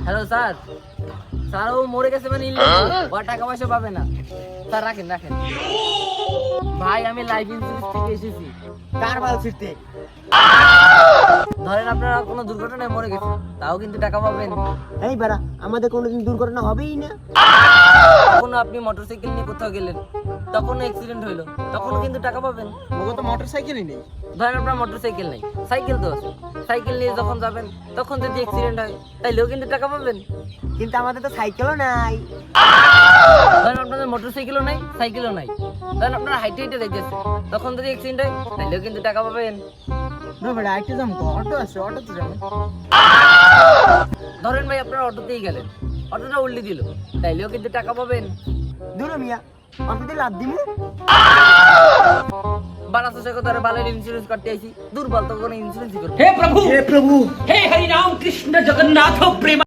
Hello sir, sir ও মরে গেছে মানে ও টাকা পয়সা পাবে না। স্যার রাখেন রাখেন। ভাই আমি লাইফ ইন্স্যুরেন্স থেকে এসেছি। কার মাল ছিটতে? ধরেন আপনারা কোনো দুর্ঘটনায় মরে গেছে, তাও কিন্তু টাকা পাবেন। এই বাড়া, আমাদের কোনোদিন দুর্ঘটনা হবেই না। কখনো আপনি মোটরসাইকেল নিয়ে কোথাও গেলেন, তখন অ্যাক্সিডেন্ট হইলো, তখনও কিন্তু টাকা পাবেন। ওগো তো মোটরসাইকেলই নেই। ধরেন আপনার মোটরসাইকেল নেই, সাইকেল তো আছে, সাইকেল নিয়ে যখন যাবেন তখন যদি অ্যাক্সিডেন্ট হয় তাইলেও কিন্তু টাকা পাবেন। কিন্তু আমাদের তো সাইকেলও নাই। ধরেন আপনাদের মোটরসাইকেলও নাই, সাইকেলও নাই, ধরেন আপনারা হাইটে হাইটে যাইতেছে, তখন যদি অ্যাক্সিডেন্ট হয় তাইলেও কিন্তু টাকা পাবেন। না বাড়া, আইতে যাম তো, অটো আছে, অটোতে যাবো। ধরেন ভাই আপনারা অটোতেই গেলেন, অটোটা উল্টে দিল, তাইলেও কিন্তু টাকা পাবেন। দূর মিয়া, অটোতে লাদ দিমু। বারাসা থেকে ধরে বালের ইন্স্যুরেন্স করতে আইছি, দুর্বল তো কোনো ইন্স্যুরেন্সই করবে। हे प्रभु हे हरि राम कृष्ण जगन्नाथ प्रेम